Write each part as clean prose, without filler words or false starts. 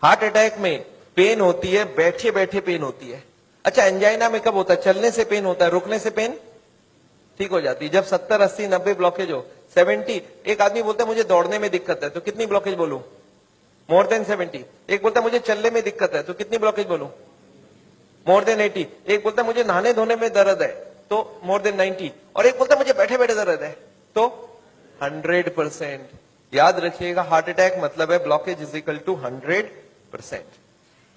Heart attack में pen होती है, बैठे बैठे पेन होती है। अच्छा, एंजाइना में कब होता है? चलने से पेन होता है, रुकने से पेन ठीक हो जाती है। जब 70, 80, 90 ब्लॉकेज हो, 70, एक आदमी बोलता है मुझे दौड़ने में दिक्कत है, तो कितनी ब्लॉकेज बोलूं? More than 70। एक बोलता है मुझे चलने में दिक्कत है, तो कितनी ब्लॉकेज बोलूं? More than 80। एक बोलता है मुझे नहाने धोने में दर्द है, तो मोर देन 90। और एक बोलता है मुझे बैठे बैठे दर्द है, तो 100%। याद रखिएगा, हार्ट अटैक मतलब है ब्लॉकेज इज इक्वल टू 100%।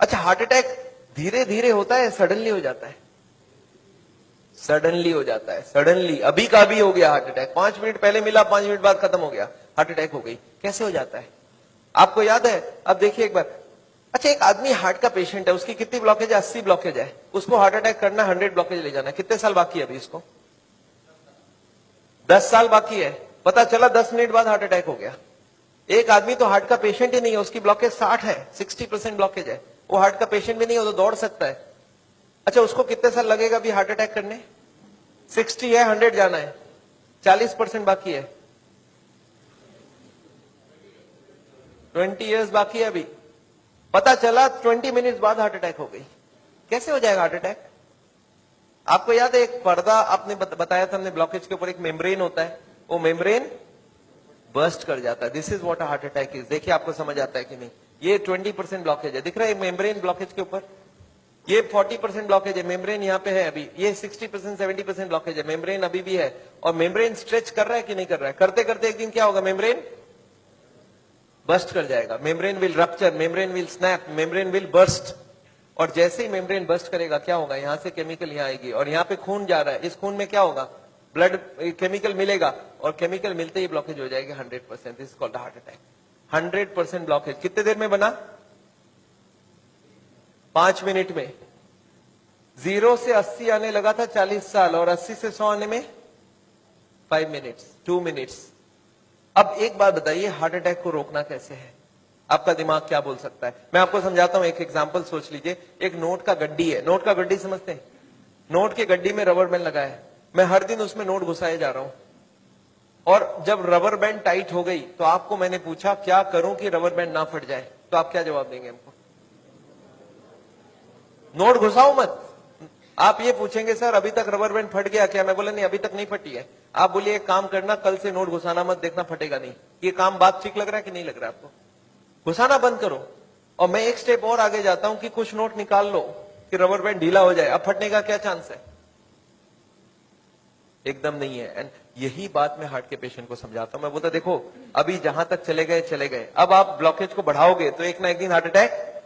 अच्छा, हार्ट अटैक धीरे धीरे होता है, सडनली हो जाता है? सडनली हो जाता है, सडनली। अभी का अभी हो गया हार्ट अटैक, 5 मिनट पहले मिला, 5 मिनट बाद खत्म हो गया, हार्ट अटैक हो गई। कैसे हो जाता है आपको याद है? अब देखिए एक बार। अच्छा, एक आदमी हार्ट का पेशेंट है, उसकी कितनी ब्लॉकेज है? 80 ब्लॉकेज है। उसको हार्ट अटैक करना, 100 ब्लॉकेज ले जाना, कितने साल बाकी है अभी इसको? 10 साल बाकी है। पता चला 10 मिनट बाद हार्ट अटैक हो गया। एक आदमी तो हार्ट का पेशेंट ही नहीं है, उसकी ब्लॉकेज 60 है, 60% ब्लॉकेज है, वो हार्ट का पेशेंट भी नहीं हो तो दौड़ सकता है। अच्छा, उसको कितने साल लगेगा अभी हार्ट अटैक करने? 60 है, 100 जाना है, 40% बाकी है, 20 इयर्स बाकी है अभी। पता चला 20 मिनट्स बाद हार्ट अटैक हो गई। कैसे हो जाएगा हार्ट अटैक? आपको याद है एक पर्दा आपने बताया था हमने, ब्लॉकेज के ऊपर एक मेम्ब्रेन होता है, वो मेम्ब्रेन बर्स्ट कर जाता है। This is what heart attack is. देखिए आपको समझ आता है कि नहीं? ये 20% ब्लॉकेज है, दिख रहा है मेम्ब्रेन ब्लॉकेज के ऊपर। ये 40% ब्लॉकेज है, मेम्ब्रेन यहाँ पे है अभी। ये 60%, 70% ब्लॉकेज है, मेम्ब्रेन अभी भी है। और मेम्ब्रेन स्ट्रेच कर रहा है कि नहीं कर रहा है? करते करते एक दिन क्या होगा? मेम्ब्रेन बर्स्ट कर जाएगा। Membrane will rupture, membrane will snap, membrane will burst. और जैसे ही मेम्ब्रेन बर्स्ट करेगा क्या होगा? यहां से केमिकल यहां आएगी, और यहाँ पे खून जा रहा है, इस खून में क्या होगा? ब्लड केमिकल मिलेगा, और केमिकल मिलते ही ब्लॉकेज हो जाएगी 100%। This is called heart attack. 100% blockage कितने देर में बना? 5 मिनट में। 0 से 80 आने लगा था 40 साल, और 80 से 100 आने में 5 मिनट्स, 2 मिनट्स। अब एक बात बताइए, हार्ट अटैक को रोकना कैसे है? आपका दिमाग क्या बोल सकता है? मैं आपको समझाता हूं, एक एग्जांपल सोच लीजिए। एक नोट का गड्डी है, नोट का गड्डी समझते हैं? नोट के गड्डी में रबर बैंड लगा है, मैं हर दिन उसमें नोट घुसाए जा रहा हूं, और जब रबर बैंड टाइट हो गई तो आपको मैंने पूछा क्या करूं कि रबर बैंड ना फट जाए, तो आप क्या जवाब देंगे हमको? नोट घुसाओ मत। आप ये पूछेंगे सर अभी तक रबर बैंड फट गया क्या? मैं बोला नहीं, अभी तक नहीं फटी है। आप बोलिए एक काम करना, कल से नोट घुसाना मत, देखना फटेगा नहीं। ये काम बात ठीक लग रहा है कि नहीं लग रहा है आपको? घुसाना बंद करो। और मैं एक स्टेप और आगे जाता हूं कि कुछ नोट निकाल लो कि रबर बैंड ढीला हो जाए, अब फटने का क्या चांस है? एकदम नहीं है। एंड यही बात मैं हार्ट के पेशेंट को समझाता हूं। मैं बोलता देखो अभी जहां तक चले गए चले गए, अब आप ब्लॉकेज को बढ़ाओगे तो एक ना एक दिन हार्ट अटैक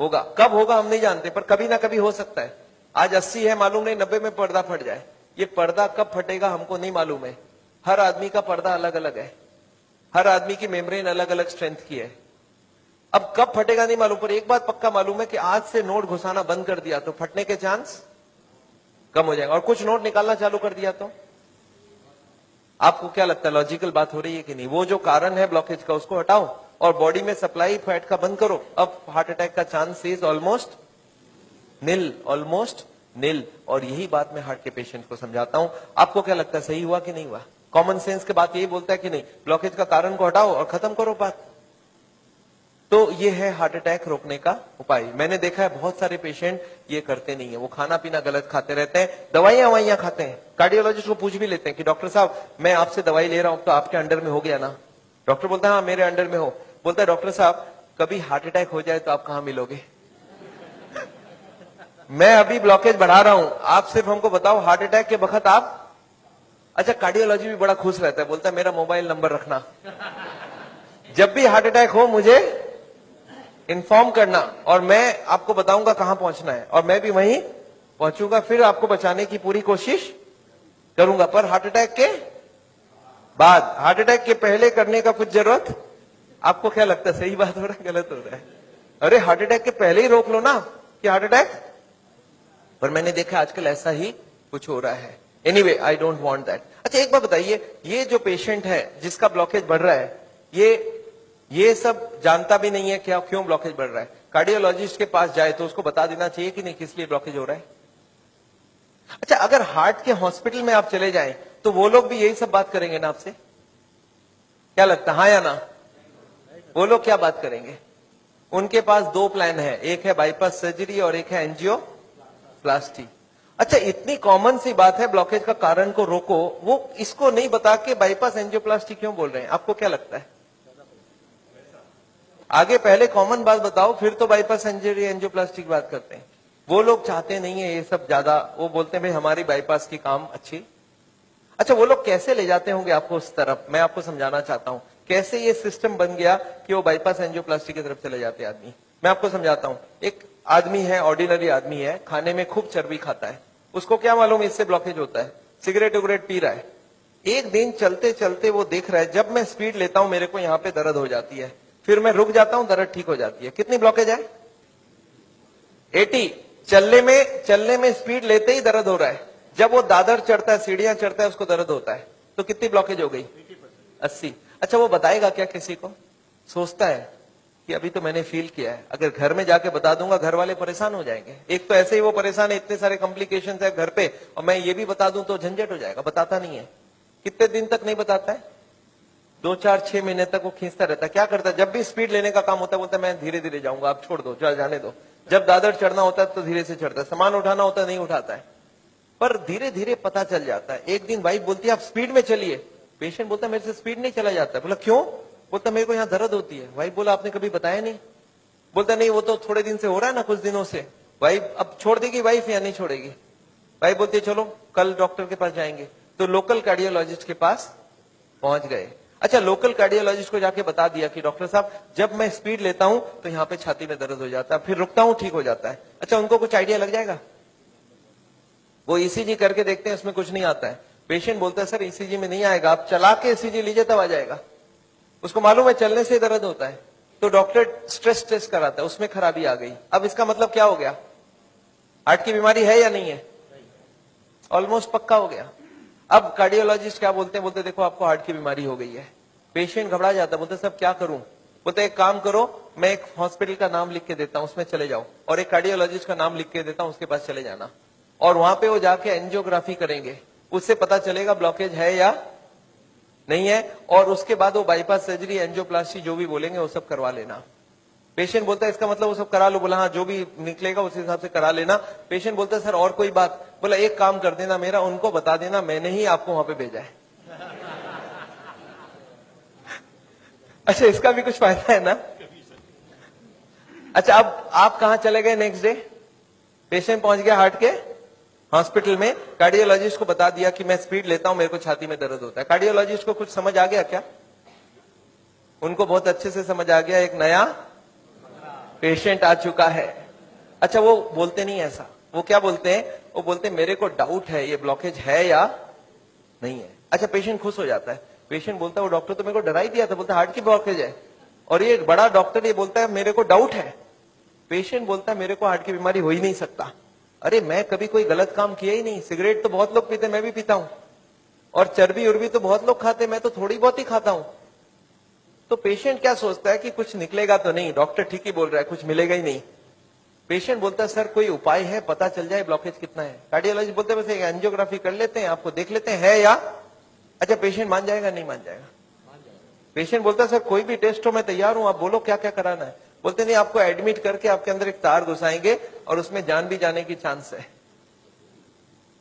होगा। कब होगा हम नहीं जानते, पर कभी ना कभी हो सकता है। आज 80 है, मालूम नहीं 90 में पर्दा फट जाए। ये पर्दा कब फटेगा हमको नहीं मालूम है। हर आदमी का पर्दा अलग अलग है, हर आदमी की मेम्ब्रेन अलग अलग स्ट्रेंथ की है। अब कब फटेगा नहीं मालूम, पर एक बात पक्का मालूम है कि आज से नोट घुसाना बंद कर दिया तो फटने के चांस कम हो जाएगा, और कुछ नोट निकालना चालू कर दिया तो। आपको क्या लगता है, लॉजिकल बात हो रही है कि नहीं? वो जो कारण है ब्लॉकेज का उसको हटाओ और बॉडी में सप्लाई फैट का बंद करो, अब हार्ट अटैक का chance is almost nil, almost nil. और यही बात मैं हार्ट के पेशेंट को समझाता हूं। आपको क्या लगता है, सही हुआ कि नहीं हुआ? कॉमन सेंस के बात यही बोलता है कि नहीं, ब्लॉकेज का कारण को हटाओ और खत्म करो बात। तो ये है हार्ट अटैक रोकने का उपाय। मैंने देखा है बहुत सारे पेशेंट ये करते नहीं है, वो खाना पीना गलत खाते रहते हैं, दवाइयां खाते हैं। कार्डियोलॉजिस्ट को पूछ भी लेते हैं कि डॉक्टर साहब मैं आपसे दवाई ले रहा हूं तो आपके अंडर में हो गया ना? डॉक्टर बोलता है हाँ मेरे अंडर में हो। बोलता है डॉक्टर साहब कभी हार्ट अटैक हो जाए तो आप कहां मिलोगे? मैं अभी ब्लॉकेज बढ़ा रहा हूं, आप सिर्फ हमको बताओ हार्ट अटैक के वक्त आप। अच्छा, कार्डियोलॉजी भी बड़ा खुश रहता है, बोलता है मेरा मोबाइल नंबर रखना, जब भी हार्ट अटैक हो मुझे इन्फॉर्म करना और मैं आपको बताऊंगा कहां पहुंचना है, और मैं भी वहीं पहुंचूंगा, फिर आपको बचाने की पूरी कोशिश करूंगा। पर हार्ट अटैक के बाद, हार्ट अटैक के पहले करने का कुछ जरूरत। आपको क्या लगता है, सही बात हो रहा है गलत हो रहा है? अरे हार्ट अटैक के पहले ही रोक लो ना कि हार्ट अटैक। पर मैंने देखा आजकल ऐसा ही कुछ हो रहा है। Anyway I don't want that. अच्छा एक बात बताइए, ये जो पेशेंट है जिसका ब्लॉकेज बढ़ रहा है, ये सब जानता भी नहीं है क्या क्यों ब्लॉकेज बढ़ रहा है। कार्डियोलॉजिस्ट के पास जाए तो उसको बता देना चाहिए कि नहीं किस लिए ब्लॉकेज हो रहा है। अच्छा, अगर हार्ट के हॉस्पिटल में आप चले जाएं तो वो लोग भी यही सब बात करेंगे ना आपसे? क्या लगता है, हाँ या ना? वो लोग क्या बात करेंगे? उनके पास दो प्लान है, एक है बाईपास सर्जरी और एक है एंजियोप्लास्टी। अच्छा, इतनी कॉमन सी बात है, ब्लॉकेज का कारण को रोको, वो इसको नहीं बता के बाईपास एंजियोप्लास्टी क्यों बोल रहे हैं? आपको क्या लगता है? आगे पहले कॉमन बात बताओ, फिर तो बाईपास सर्जरी एंजियोप्लास्टी की बात करते हैं। वो लोग चाहते नहीं है ये सब ज्यादा, वो बोलते हैं भाई हमारी बाईपास की काम अच्छी। अच्छा, वो लोग कैसे ले जाते होंगे आपको उस तरफ? मैं आपको समझाना चाहता हूं कैसे ये सिस्टम बन गया कि वो बाईपास एंजियोप्लास्टी की तरफ चले जाते आदमी। मैं आपको समझाता हूं। एक आदमी है, ऑर्डिनरी आदमी है, खाने में खूब चर्बी खाता है, उसको क्या मालूम इससे ब्लॉकेज होता है, सिगरेट उगरेट पी रहा है। एक दिन चलते चलते वो देख रहा है जब मैं स्पीड लेता हूं मेरे को यहाँ पे दर्द हो जाती है, फिर मैं रुक जाता हूं, दर्द ठीक हो जाती है। कितनी ब्लॉकेज है? 80। चलने में स्पीड लेते ही दर्द हो रहा है, जब वो दादर चढ़ता है, सीढ़ियां चढ़ता है, उसको दर्द होता है। तो कितनी ब्लॉकेज हो गई? 80। अच्छा, वो बताएगा क्या किसी को? सोचता है कि अभी तो मैंने फील किया है, अगर घर में जाके बता दूंगा घर वाले परेशान हो जाएंगे। एक तो ऐसे ही वो परेशान है, इतने सारे कॉम्प्लिकेशंस है घर पे, और मैं ये भी बता दूं तो झंझट हो जाएगा। बताता नहीं है। कितने दिन तक नहीं बताता है? 2 4 6 महीने तक वो खींचता रहता है। क्या करता है? जब भी स्पीड लेने का काम होता है बोलता है मैं धीरे धीरे जाऊंगा, आप छोड़ दो, जाने दो। जब दादर चढ़ना होता है तो धीरे से चढ़ता है, सामान उठाना होता है नहीं उठाता है। पर धीरे धीरे पता चल जाता है। एक दिन वाइफ बोलती है आप स्पीड में चलिए, पेशेंट बोलता है मेरे से स्पीड नहीं चला जाता। बोला क्यों? बोलता मेरे को यहाँ दर्द होती है। वाइफ बोला आपने कभी बताया नहीं? बोलता नहीं, वो तो थोड़े दिन से हो रहा है ना, कुछ दिनों से। वाइफ अब छोड़ देगी वाइफ या नहीं छोड़ेगी? वाइफ बोलती है चलो कल डॉक्टर के पास जाएंगे। तो लोकल कार्डियोलॉजिस्ट के पास पहुंच गए। अच्छा, लोकल कार्डियोलॉजिस्ट को जाके बता दिया कि डॉक्टर साहब जब मैं स्पीड लेता हूं तो यहाँ पे छाती में दर्द हो जाता है, फिर रुकता हूं ठीक हो जाता है। अच्छा, उनको कुछ आइडिया लग जाएगा? वो ईसीजी करके देखते हैं, उसमें कुछ नहीं आता है। पेशेंट बोलता है सर ईसीजी में नहीं आएगा, आप चला के ईसीजी लीजिए तब आ जाएगा। उसको मालूम है चलने से दर्द होता है। तो डॉक्टर स्ट्रेस टेस्ट कराता है, उसमें खराबी आ गई। अब इसका मतलब क्या हो गया? हार्ट की बीमारी है या नहीं है? ऑलमोस्ट पक्का हो गया। अब कार्डियोलॉजिस्ट क्या बोलते हैं? बोलते देखो आपको हार्ट की बीमारी हो गई है। पेशेंट घबरा जाता है, बोलते सब क्या करूं? बोलते एक काम करो, मैं एक हॉस्पिटल का नाम लिख के देता हूं, उसमें चले जाओ, और एक कार्डियोलॉजिस्ट का नाम लिख के देता हूं, उसके पास चले जाना, और वहां पे वो जाके एंजियोग्राफी करेंगे, उससे पता चलेगा ब्लॉकेज है या नहीं है, और उसके बाद वो बाईपास सर्जरी एंजियोप्लास्टी जो भी बोलेंगे वो सब करवा लेना। पेशेंट बोलता है इसका मतलब वो सब करा लो। बोला हाँ, जो भी निकलेगा उस हिसाब से करा लेना। पेशेंट बोलता है सर और कोई बात? बोला एक काम कर देना मेरा, उनको बता देना मैंने ही आपको वहां पे भेजा है। अच्छा, इसका भी कुछ फायदा है ना? अच्छा, अब आप कहां चले गए नेक्स्ट डे? पेशेंट पहुंच गया हार्ट के हॉस्पिटल में, कार्डियोलॉजिस्ट को बता दिया कि मैं स्पीड लेता हूं, मेरे को छाती में दर्द होता है। कार्डियोलॉजिस्ट को कुछ समझ आ गया क्या? उनको बहुत अच्छे से समझ आ गया, एक नया पेशेंट आ चुका है। अच्छा, वो बोलते नहीं ऐसा, वो क्या बोलते हैं? वो बोलते हैं मेरे को डाउट है ये ब्लॉकेज है या नहीं है। अच्छा, पेशेंट खुश हो जाता है। पेशेंट बोलता है वो डॉक्टर तो मेरे को डरा ही दिया था, बोलता हार्ट की ब्लॉकेज है, और ये बड़ा डॉक्टर ये बोलता है मेरे को डाउट है। पेशेंट बोलता है मेरे को हार्ट की बीमारी हो ही नहीं सकता। अरे मैं कभी कोई गलत काम किया ही नहीं, सिगरेट तो बहुत लोग पीते, मैं भी पीता हूं, और चर्बी उर्बी तो बहुत लोग खाते, मैं तो थोड़ी बहुत ही खाता हूं। तो पेशेंट क्या सोचता है कि कुछ निकलेगा तो नहीं, डॉक्टर ठीक ही बोल रहा है, कुछ मिलेगा ही नहीं। पेशेंट बोलता है सर कोई उपाय है, पता चल जाए ब्लॉकेज कितना है। कार्डियोलॉजिस्ट बोलते हैं बस एंजियोग्राफी कर लेते हैं, आपको देख लेते हैं है या। अच्छा, पेशेंट मान जाएगा नहीं मान जाएगा? पेशेंट बोलता है सर कोई भी टेस्ट हो मैं तैयार हूं, आप बोलो क्या क्या कराना है। बोलते नहीं, आपको एडमिट करके आपके अंदर एक तार घुसाएंगे और उसमें जान भी जाने की चांस है।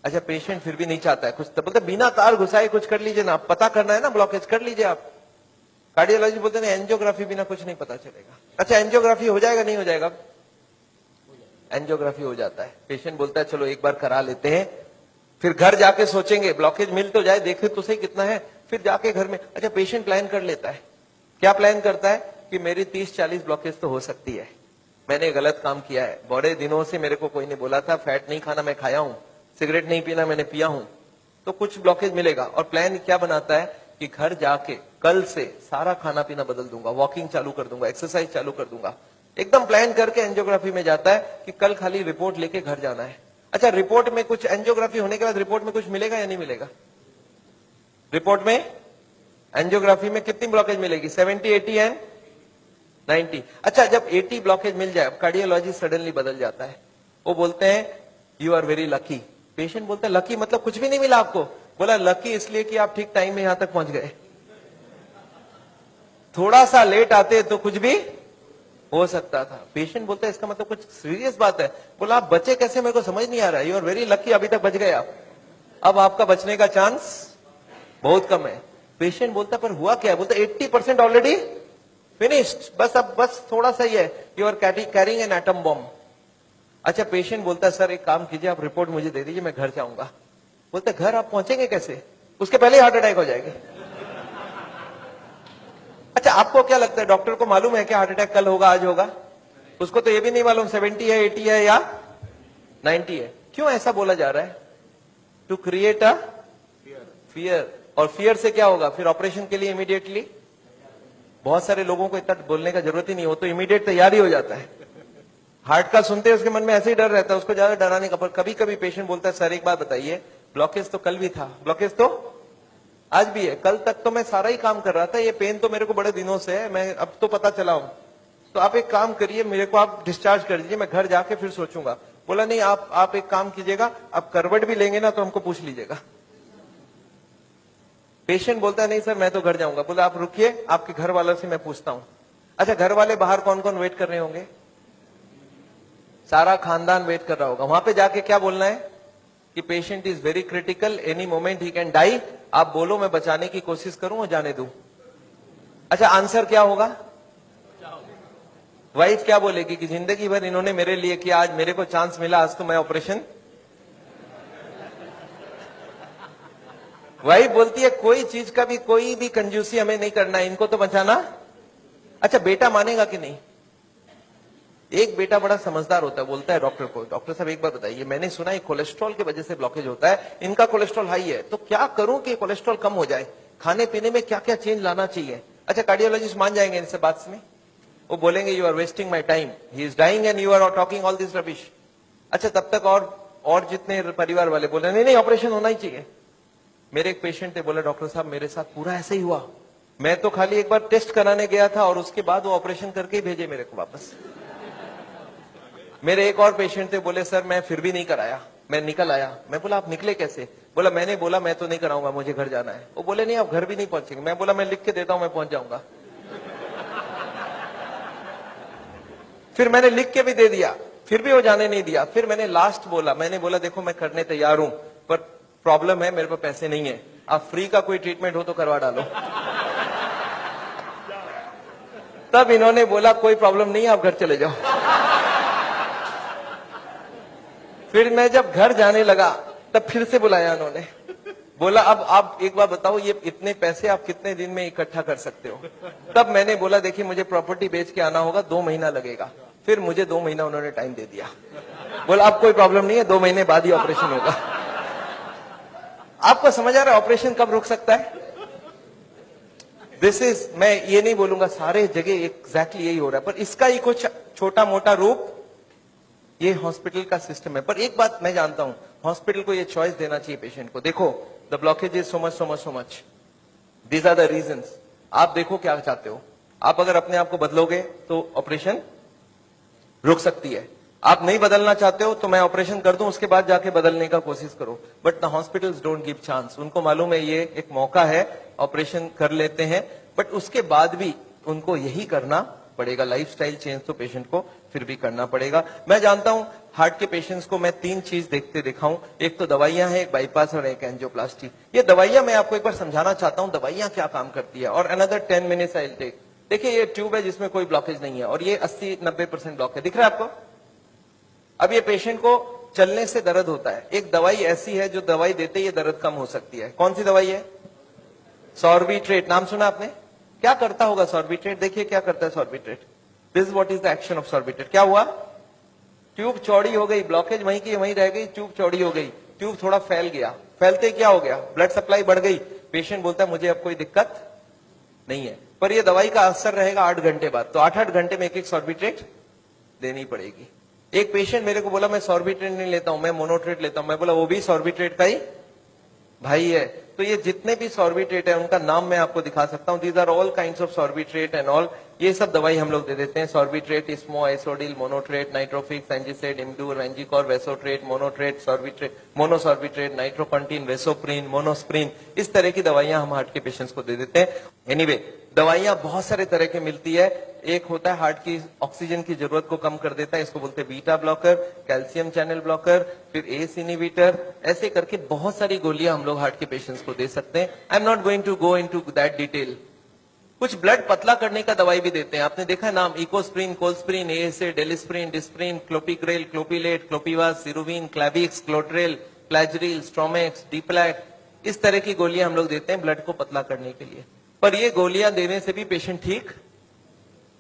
अच्छा, पेशेंट फिर भी नहीं चाहता है कुछ, तो बोलते बिना तार घुसाए कुछ कर लीजिए ना, पता करना है ना ब्लॉकेज, कर लीजिए आप। कार्डियोलॉजी बोलते हैं एंजियोग्राफी बिना कुछ नहीं पता चलेगा। अच्छा, एंजियोग्राफी हो जाएगा नहीं हो जाएगा? एंजियोग्राफी हो जाता है। पेशेंट बोलता है चलो एक बार करा लेते हैं, फिर घर जाके सोचेंगे ब्लॉकेज मिल तो जाए, देखे तो सही कितना है, फिर जाके घर में। अच्छा, पेशेंट प्लान कर लेता है। क्या प्लान करता है? कि मेरी 30-40 ब्लॉकेज तो हो सकती है, मैंने गलत काम किया है, बड़े दिनों से मेरे को कोई ने बोला था फैट नहीं खाना, मैं खाया हूं, सिगरेट नहीं पीना, मैंने पिया हूं, तो कुछ ब्लॉकेज मिलेगा। और प्लान क्या बनाता है कि घर जाके कल से सारा खाना पीना बदल दूंगा, वॉकिंग चालू कर दूंगा, एक्सरसाइज चालू कर दूंगा, एकदम प्लान करके एंजियोग्राफी में जाता है कि कल खाली रिपोर्ट लेके घर जाना है। अच्छा, रिपोर्ट में कुछ, एंजियोग्राफी होने के बाद रिपोर्ट में कुछ मिलेगा या नहीं मिलेगा? रिपोर्ट में एंजियोग्राफी में कितनी ब्लॉकेज मिलेगी? 70, 80 एंड 90। अच्छा, जब 80 ब्लॉकेज मिल जाए, कार्डियोलॉजी सडनली बदल जाता है, वो बोलते हैं you are very lucky. Patient बोलता है लकी मतलब कुछ भी नहीं मिला आपको? बोला लकी इसलिए कि आप ठीक टाइम में यहां तक पहुंच गए, थोड़ा सा लेट आते तो कुछ भी हो सकता था। पेशेंट बोलता है इसका मतलब कुछ सीरियस बात है। बोला आप बचे कैसे, मेरे को समझ नहीं आ रहा है। यू आर वेरी लकी, अभी तक बच गए आप। अब आपका बचने का चांस बहुत कम है। पेशेंट बोलता पर हुआ क्या? बोलता 80% ऑलरेडी फिनिश्ड, बस थोड़ा सा ही है। You are carrying an atom bomb. अच्छा, पेशेंट बोलता है सर एक काम कीजिए, आप रिपोर्ट मुझे दे दीजिए, मैं घर जाऊंगा। बोलते घर आप पहुंचेंगे कैसे? उसके पहले ही हार्ट अटैक हो जाएगी। अच्छा, आपको क्या लगता है डॉक्टर को मालूम है कि हार्ट अटैक कल होगा, आज होगा? उसको तो ये भी नहीं मालूम 70 है, 80 है या 90 है। क्यों ऐसा बोला जा रहा है? To create a fear. और फियर से क्या होगा? फिर ऑपरेशन के लिए इमीडिएटली, बहुत सारे लोगों को इतना बोलने का जरूरत ही नहीं हो, तो इमीडिएट तैयारी हो जाता है। हार्ट का सुनते हैं उसके मन में ऐसे ही डर रहता है, उसको ज्यादा डराने का। पर कभी कभी पेशेंट बोलता है सर एक बात बताइए, ब्लॉकेज तो कल भी था, ब्लॉकेज तो आज भी है, कल तक तो मैं सारा ही काम कर रहा था, ये पेन तो मेरे को बड़े दिनों से है, मैं अब तो पता चला हूं। तो आप एक काम करिए, मेरे को आप डिस्चार्ज कर दीजिए, मैं घर जाके फिर सोचूंगा। बोला नहीं, आप एक काम कीजिएगा, आप करवट भी लेंगे ना तो हमको पूछ लीजिएगा। पेशेंट बोलता है नहीं सर मैं तो घर जाऊंगा। बोला आप रुकिए, आपके घर वालों से मैं पूछता हूं। अच्छा, घर वाले बाहर कौन कौन वेट कर रहे होंगे? सारा खानदान वेट कर रहा होगा। वहां पे जाके क्या बोलना है कि patient is very critical, any moment he can die. आप बोलो मैं बचाने की कोशिश करूं और जाने दूं। अच्छा, आंसर क्या होगा? वाइफ क्या बोलेगी कि जिंदगी भर इन्होंने मेरे लिए किया, आज मेरे को चांस मिला, आज तो मैं ऑपरेशन। वाइफ बोलती है कोई चीज का भी, कोई भी कंजूसी हमें नहीं करना है, इनको तो बचाना। अच्छा, बेटा मानेगा कि नहीं? एक बेटा बड़ा समझदार होता है, बोलता है डॉक्टर को, डॉक्टर साहब एक बार बताइए, मैंने सुना है कोलेस्ट्रॉल की वजह से ब्लॉकेज होता है, इनका कोलेस्ट्रॉल हाई है, तो क्या करूं कि कोलेस्ट्रॉल कम हो जाए? खाने पीने में क्या क्या चेंज लाना चाहिए? अच्छा, कार्डियोलॉजिस्ट मान जाएंगे इनसे बात में? वो बोलेंगे you are wasting my time, he is dying and you are talking all this rubbish. अच्छा, तब तक और जितने परिवार वाले बोले नहीं नहीं ऑपरेशन होना ही चाहिए। मेरे एक पेशेंट थे, बोला डॉक्टर साहब मेरे साथ पूरा ऐसे ही हुआ, मैं तो खाली एक बार टेस्ट कराने गया था और उसके बाद वो ऑपरेशन करके ही भेजे मेरे को वापस। मेरे एक और पेशेंट थे, बोले सर मैं फिर भी नहीं कराया, मैं निकल आया। मैं बोला आप निकले कैसे? बोला मैंने बोला मैं तो नहीं कराऊंगा, मुझे घर जाना है। वो बोले नहीं आप घर भी नहीं पहुंचेंगे। मैं बोला मैं लिख के देता हूं, मैं पहुंच जाऊंगा। फिर मैंने लिख के भी दे दिया, फिर भी वो जाने नहीं दिया। फिर मैंने लास्ट बोला, मैंने बोला देखो मैं करने तैयार हूं, पर प्रॉब्लम है मेरे पास पैसे नहीं है, आप फ्री का कोई ट्रीटमेंट हो तो करवा डालो। तब इन्होंने बोला कोई प्रॉब्लम नहीं है, आप घर चले जाओ। फिर मैं जब घर जाने लगा तब फिर से बुलाया उन्होंने, बोला अब आप एक बार बताओ ये इतने पैसे आप कितने दिन में इकट्ठा कर सकते हो? तब मैंने बोला देखिए मुझे प्रॉपर्टी बेच के आना होगा, 2 महीना लगेगा। फिर मुझे 2 महीना उन्होंने टाइम दे दिया। बोला अब कोई प्रॉब्लम नहीं है, 2 महीने बाद ही ऑपरेशन होगा। आपको समझ आ रहा है ऑपरेशन कब रुक सकता है? दिस इज, मैं ये नहीं बोलूंगा सारे जगह एग्जैक्टली यही हो रहा है, पर इसका ही कुछ छोटा मोटा रूप ये हॉस्पिटल का सिस्टम है। पर एक बात मैं जानता हूं, हॉस्पिटल को ये चॉइस देना चाहिए पेशेंट को। देखो the blockage is so much, these are the reasons. आप देखो क्या चाहते हो। आप अगर अपने आप को बदलोगे तो ऑपरेशन रुक सकती है। आप नहीं बदलना चाहते हो तो मैं ऑपरेशन कर दूं, उसके बाद जाके बदलने का कोशिश करो। But the hospitals don't give chance. उनको मालूम है ये एक मौका है, ऑपरेशन कर लेते हैं, बट उसके बाद भी उनको यही करना पड़ेगा। लाइफस्टाइल चेंज तो पेशेंट को फिर भी करना पड़ेगा। मैं जानता हूं हार्ट के पेशेंट्स को मैं 3 चीज देखते दिखाऊं, एक तो दवाइयां हैं, एक बाईपास और एक एंजियोप्लास्टी। ये दवाइयां मैं आपको एक बार समझाना चाहता हूं दवाइयां क्या काम करती है, और another 10 minutes I will take. देखिए ये ट्यूब है जिसमें कोई ब्लॉकेज नहीं है, और ये 80-90% ब्लॉक है, दिख रहा है आपको? अब ये पेशेंट को चलने से दर्द होता है, एक दवाई ऐसी है जो दवाई देते ही दर्द कम हो सकती है। कौन सी दवाई है? सॉर्बिट्रेट। नाम सुना आपने? क्या करता होगा सॉर्बिट्रेट? देखिए क्या करता है Sorbitrate. This is what is the action of Sorbitrate. क्या हुआ? ट्यूब चौड़ी हो गई, ब्लॉकेज वहीं की वहीं रह गई, ट्यूब चौड़ी हो गई, ट्यूब थोड़ा फैल गया, फैलते क्या हो गया? ब्लड सप्लाई बढ़ गई। पेशेंट बोलता है मुझे अब कोई दिक्कत नहीं है, पर यह दवाई का असर रहेगा 8 घंटे बाद, तो 8-8 घंटे में एक सॉर्बिट्रेट देनी पड़ेगी। एक पेशेंट मेरे को बोला मैं सॉर्बिट्रेट नहीं लेता हूं, मैं मोनोट्रेट लेता हूं। मैं बोला वो भी सॉर्बिट्रेट का ही भाई है। तो ये जितने भी सॉर्बिट्रेट है उनका नाम मैं आपको दिखा सकता हूं। These are all kinds of sorbitrate and all. ये सब दवाई हम लोग दे देते हैं। सॉर्बिट्रेट, इस्मो, आइसोडिल, मोनोट्रेट, नाइट्रोफिक्स, एंजिसेड, इम्डूर, वेंजिकॉर, वेसोट्रेट, मोनोट्रेट, सॉर्बिट्रेट, मोनोसॉर्बिट्रेट, नाइट्रोकंटीन, वेसोप्रीन, मोनोस्प्रीन, इस तरह की दवाइयां हम हार्ट के पेशेंट्स को दे देते हैं। एनीवे, दवाइयां बहुत सारे तरह के मिलती है। एक होता है हार्ट की ऑक्सीजन की जरूरत को कम कर देता है, इसको बोलते हैं beta blocker, calcium channel blocker, फिर एस इनहिबिटर, ऐसे करके बहुत सारी गोलियां हम लोग हार्ट के पेशेंट्स को दे सकते हैं। I am not going to go into that detail. कुछ ब्लड पतला करने का दवाई भी देते हैं, आपने देखा नाम, Ecosprin, Colsprin, ASA, Delisprin, Disprin, Clopigrel, Clopilet, Clopivas, Ceruvin, Clavix, Clotrel, Flagyl, Stromex, Deplatt, इस तरह की गोलियां हम लोग देते हैं ब्लड को पतला करने के लिए। पर ये गोलियां देने से भी पेशेंट ठीक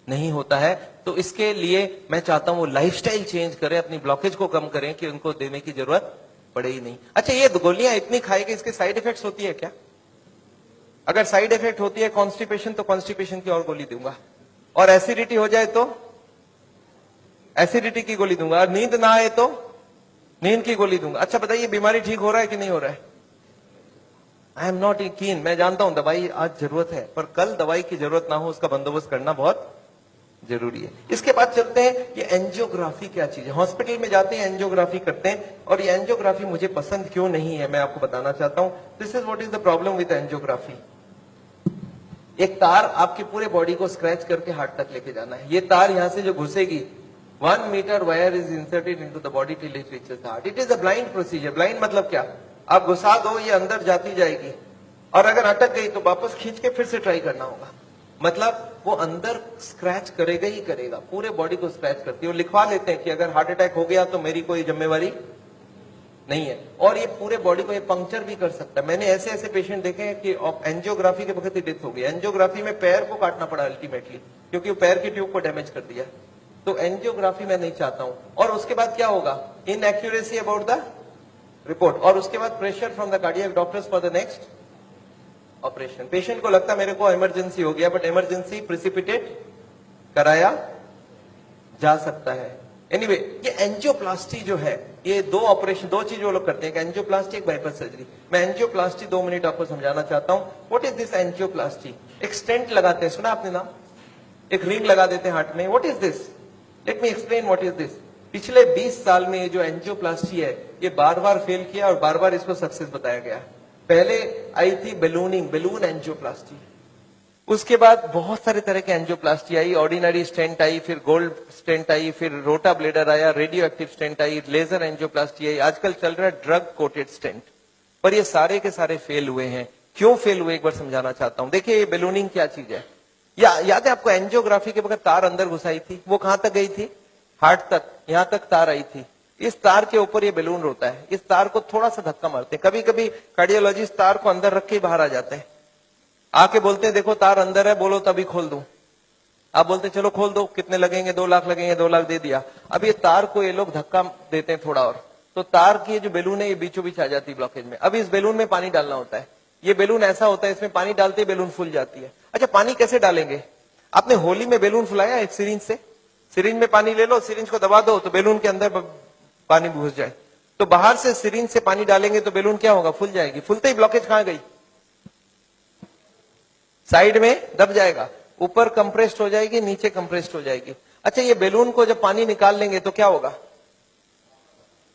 नहीं होता है, तो इसके लिए मैं चाहता हूं वो लाइफस्टाइल चेंज करें, अपनी ब्लॉकेज को कम करें कि उनको देने की जरूरत पड़े ही नहीं। अच्छा, ये गोलियां इतनी खाएगी, इसके साइड इफेक्ट्स होती है क्या? अगर साइड इफेक्ट होती है कॉन्स्टिपेशन, तो कॉन्स्टिपेशन की और गोली दूंगा, और एसिडिटी हो जाए तो एसिडिटी की गोली दूंगा, और नींद ना आए तो नींद की गोली दूंगा। अच्छा बताइए, बीमारी ठीक हो रहा है कि नहीं हो रहा है? आई एम नॉट कीन, मैं जानता हूं दवाई आज जरूरत है, पर कल दवाई की जरूरत ना हो, उसका बंदोबस्त करना बहुत जरूरी है। इसके बाद चलते हैं, ये एंजियोग्राफी क्या चीज है। हॉस्पिटल में जाते हैं, एंजियोग्राफी करते हैं, और ये एंजियोग्राफी मुझे पसंद क्यों नहीं है मैं आपको बताना चाहता हूं। This is what is the problem with angiography. एक तार आपके पूरे बॉडी को स्क्रैच करके हार्ट तक लेके जाना है। ये तार यहां से जो घुसेगी, 1 metre wire is inserted into the body till it reaches the heart. It is a blind procedure. Blind मतलब क्या? आप घुसा दो, ये अंदर जाती जाएगी, और अगर अटक गई तो वापस खींच के फिर से ट्राई करना होगा। मतलब वो अंदर स्क्रैच करेगा ही करेगा, पूरे बॉडी को स्क्रैच करती है। वो लिखवा लेते हैं कि अगर हार्ट अटैक हो गया तो मेरी कोई जिम्मेवारी नहीं है, और ये पूरे बॉडी को ये पंक्चर भी कर सकता है। मैंने ऐसे ऐसे पेशेंट देखे हैं कि एंजियोग्राफी के वक्त ही डेथ हो गई। एंजियोग्राफी में पैर को काटना पड़ा अल्टीमेटली, क्योंकि वो पैर की ट्यूब को डैमेज कर दिया। तो एंजियोग्राफी मैं नहीं चाहता हूं। और उसके बाद क्या होगा? इनएक्यूरेसी अबाउट द रिपोर्ट, और उसके बाद pressure from the cardiac doctors for the next operation. Patient को लगता है मेरे को इमरजेंसी हो गया, बट इमरजेंसी प्रिसिपिटेट कराया जा सकता है। एनीवे, ये एंजियोप्लास्टी जो है, ये दो ऑपरेशन, दो चीज वो लोग करते हैं, एक एंजियोप्लास्टी, एक बाईपास सर्जरी। मैं एंजियोप्लास्टी 2 मिनट आपको समझाना चाहता हूं। What is this angioplasty? एक स्टेंट लगाते हैं, सुना आपने नाम? एक रिंग लगा देते हैं हार्ट में। What is this? Let me explain what is this. पिछले 20 साल में ये जो एंजियोप्लास्टी है, ये बार बार फेल किया और बार बार इसको सक्सेस बताया गया। पहले आई थी बेलूनिंग, बेलून एंजियोप्लास्टी। उसके बाद बहुत सारे तरह के एंजियोप्लास्टी आई, ऑर्डिनरी स्टेंट आई, फिर गोल्ड स्टेंट आई, फिर रोटा ब्लेडर आया, रेडियो एक्टिव स्टेंट आई, लेजर एंजियोप्लास्टी आई, आजकल चल रहा है ड्रग कोटेड स्टेंट। पर ये सारे के सारे फेल हुए हैं। क्यों फेल हुए एक बार समझाना चाहता हूं। देखिए, ये बेलूनिंग क्या चीज है, या याद है आपको? एंजियोग्राफी के वक्त तार अंदर घुसाई थी, वो कहां तक गई थी? हार्ट तक, यहां तक तार आई थी। इस तार के ऊपर ये बेलून होता है। इस तार को थोड़ा सा धक्का मारते हैं, कभी कभी कार्डियोलॉजिस्ट तार को अंदर रख के बाहर आ जाते हैं, आके बोलते हैं देखो तार अंदर है, बोलो तभी खोल दूं। आप बोलते चलो खोल दो, कितने लगेंगे? 2 लाख लगेंगे। 2 लाख दे दिया। अब ये तार को ये लोग धक्का देते हैं थोड़ा और, तो तार की जो बेलून है ये बीचों बीच आ जाती है ब्लॉकेज में। अब इस बेलून में पानी डालना होता है। ये बेलून ऐसा होता है, इसमें पानी डालते ही बेलून फूल जाती है। अच्छा, पानी कैसे डालेंगे? आपने होली में बेलून फुलाया एक सिरिंज से? सिरिंज में पानी ले लो, सिरिंज को दबा दो तो बेलून के अंदर पानी घुस जाए। तो बाहर से सिरिंज से पानी डालेंगे तो बेलून क्या होगा? फूल जाएगी। फूलते ही ब्लॉकेज कहां गई? साइड में दब जाएगा, ऊपर कंप्रेस्ड हो जाएगी, नीचे कंप्रेस्ड हो जाएगी। अच्छा, ये बेलून को जब पानी निकाल लेंगे तो क्या होगा?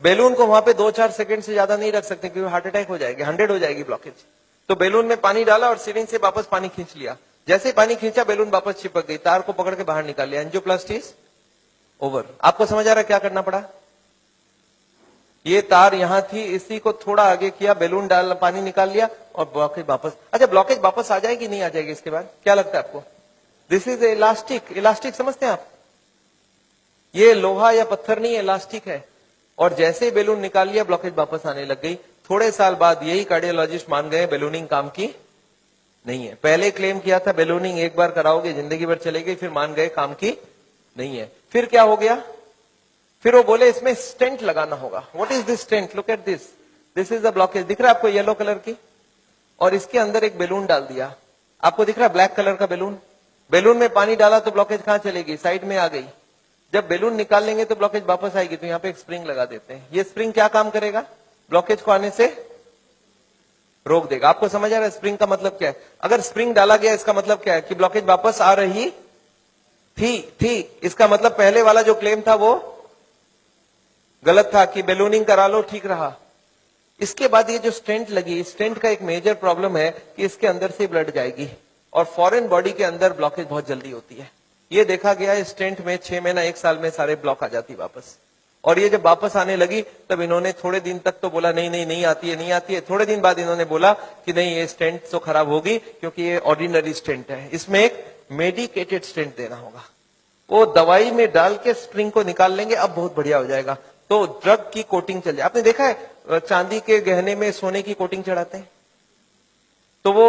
बेलून को वहां पे 2-4 सेकंड से ज्यादा नहीं रख सकते, क्योंकि हार्ट अटैक हो जाएगी, 100 हो जाएगी ब्लॉकेज। तो बेलून में पानी डाला और सिरिंज से वापस पानी खींच लिया। जैसे पानी खींचा, बेलून वापस चिपक गई, तार को पकड़ के बाहर निकाल लिया। Angioplasty is over. आपको समझ आ रहा है क्या करना पड़ा? ये तार यहां थी, इसी को थोड़ा आगे किया, बेलून डाल, पानी निकाल लिया और ब्लॉकेज वापस। अच्छा, ब्लॉकेज वापस आ जाएगी नहीं आ जाएगी इसके बाद? क्या लगता है आपको? This is elastic. इलास्टिक समझते हैं आप? ये लोहा या पत्थर नहीं, इलास्टिक है। और जैसे ही बेलून निकाल लिया, ब्लॉकेज वापस आने लग गई। थोड़े साल बाद यही कार्डियोलॉजिस्ट मान गए बेलूनिंग काम की नहीं है। पहले क्लेम किया था बेलूनिंग एक बार कराओगे जिंदगी भर चलेगी, फिर मान गए काम की नहीं है। फिर क्या हो गया? फिर वो बोले इसमें स्टेंट लगाना होगा। What is this stent? Look at this, this is the blockage. दिख रहा है आपको येलो कलर की? और इसके अंदर एक बेलून डाल दिया। आपको दिख रहा है ब्लैक कलर का बेलून? बेलून में पानी डाला तो ब्लॉकेज कहां चलेगी? साइड में आ गई। जब बेलून निकाल लेंगे तो ब्लॉकेज वापस आएगी, तो यहाँ पे एक स्प्रिंग लगा देते हैं। ये स्प्रिंग क्या काम करेगा? ब्लॉकेज को आने से रोक देगा। आपको समझ आ रहा है स्प्रिंग का मतलब क्या है? अगर स्प्रिंग डाला गया, इसका मतलब क्या है? कि ब्लॉकेज वापस आ रही थी। इसका मतलब पहले वाला जो क्लेम था वो गलत था, कि बेलूनिंग करा लो ठीक रहा। इसके बाद ये जो स्टेंट लगी, स्टेंट का एक मेजर प्रॉब्लम है कि इसके अंदर से ब्लड जाएगी। और फॉरेन बॉडी के अंदर ब्लॉकेज बहुत जल्दी होती है। ये देखा गया है स्टेंट में 6 महीना 1 साल में सारे ब्लॉक आ जाती वापस। और ये जब वापस आने लगी तब इन्होंने थोड़े दिन तक तो बोला नहीं नहीं नहीं आती है नहीं आती है। थोड़े दिन बाद इन्होंने बोला कि नहीं ये स्टेंट तो खराब होगी क्योंकि ये ऑर्डिनरी स्टेंट है, इसमें एक मेडिकेटेड स्टेंट देना होगा। वो दवाई में डाल के स्प्रिंग को निकाल लेंगे, अब बहुत बढ़िया हो जाएगा। तो ड्रग की कोटिंग चल जाए। आपने देखा है चांदी के गहने में सोने की कोटिंग चढ़ाते हैं, तो वो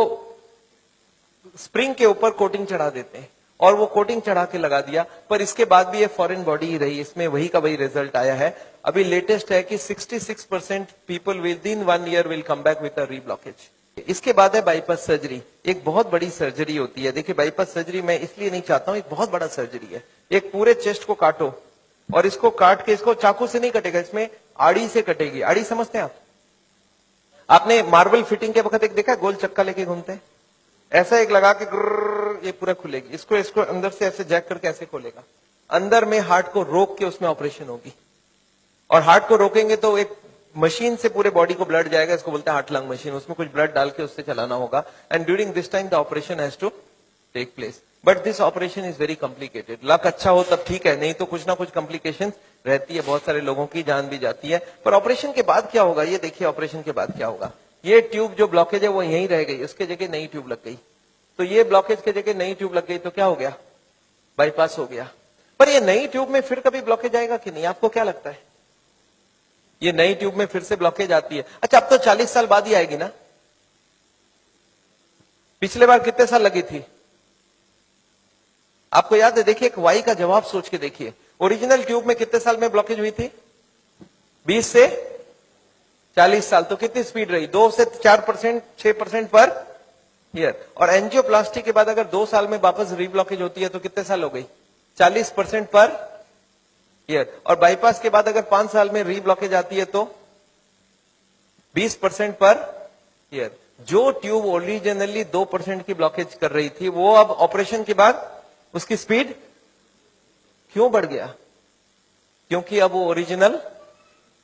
स्प्रिंग के ऊपर कोटिंग चढ़ा देते हैं और वो कोटिंग चढ़ा के लगा दिया, पर इसके बाद भी ये फॉरेन बॉडी ही रही, इसमें वही का वही रिजल्ट आया है। अभी लेटेस्ट है कि 66% people with in 1 year will come back with a reblockage. इसके बाद है बाईपास सर्जरी। एक बहुत बड़ी सर्जरी होती है। देखिए बाईपास सर्जरी मैं इसलिए नहीं चाहता हूं, एक बहुत बड़ा सर्जरी है। एक पूरे चेस्ट को काटो और इसको काट के, इसको चाकू से नहीं कटेगा, इसमें आड़ी से कटेगी। आड़ी समझते हैं आप? आपने मार्बल फिटिंग के वक्त एक देखा गोल चक्का लेके घूमते हैं, ऐसा एक लगा के ये पूरा खुलेगी। इसको अंदर से ऐसे जैक करके ऐसे खोलेगा, अंदर में हार्ट को रोक के उसमें ऑपरेशन होगी। और हार्ट को रोकेंगे तो एक मशीन से पूरे बॉडी को ब्लड जाएगा, इसको बोलते हैं हार्ट लंग मशीन। उसमें कुछ ब्लड डाल के उससे चलाना होगा and during this time the operation has to take place. But this operation is very complicated. Luck अच्छा हो तब ठीक है, नहीं तो कुछ ना कुछ कॉम्प्लिकेशन रहती है, बहुत सारे लोगों की जान भी जाती है। पर ऑपरेशन के बाद क्या होगा ये देखिए, ऑपरेशन के बाद क्या होगा। ये ट्यूब जो ब्लॉकेज है वो यहीं रह गई, उसके जगह नई ट्यूब लग गई। तो ये ब्लॉकेज के जगह नई ट्यूब लग गई तो क्या हो गया, बाईपास हो गया। पर ये नई ट्यूब में फिर कभी ब्लॉकेज आएगा कि नहीं, आपको क्या लगता है? ये नई ट्यूब में फिर से ब्लॉकेज आती है। अच्छा अब तो 40 साल बाद ही आएगी ना, पिछले बार कितने साल लगी थी आपको याद है? देखिए एक वाई का जवाब सोच के देखिए, ओरिजिनल ट्यूब में कितने साल में ब्लॉकेज हुई थी? 20 से 40 साल। तो कितनी स्पीड रही? 2 से 4%, 6% पर ईयर। और एंजियोप्लास्टी के बाद अगर 2 साल में वापस रीब्लॉकेज होती है तो कितने साल हो गई? 40% पर ईयर। और बाईपास के बाद अगर 5 साल में रीब्लॉकेज आती है तो 20% पर ईयर। जो ट्यूब ओरिजिनली 2% की ब्लॉकेज कर रही थी वो अब ऑपरेशन के बाद उसकी स्पीड क्यों बढ़ गया? क्योंकि अब वो ओरिजिनल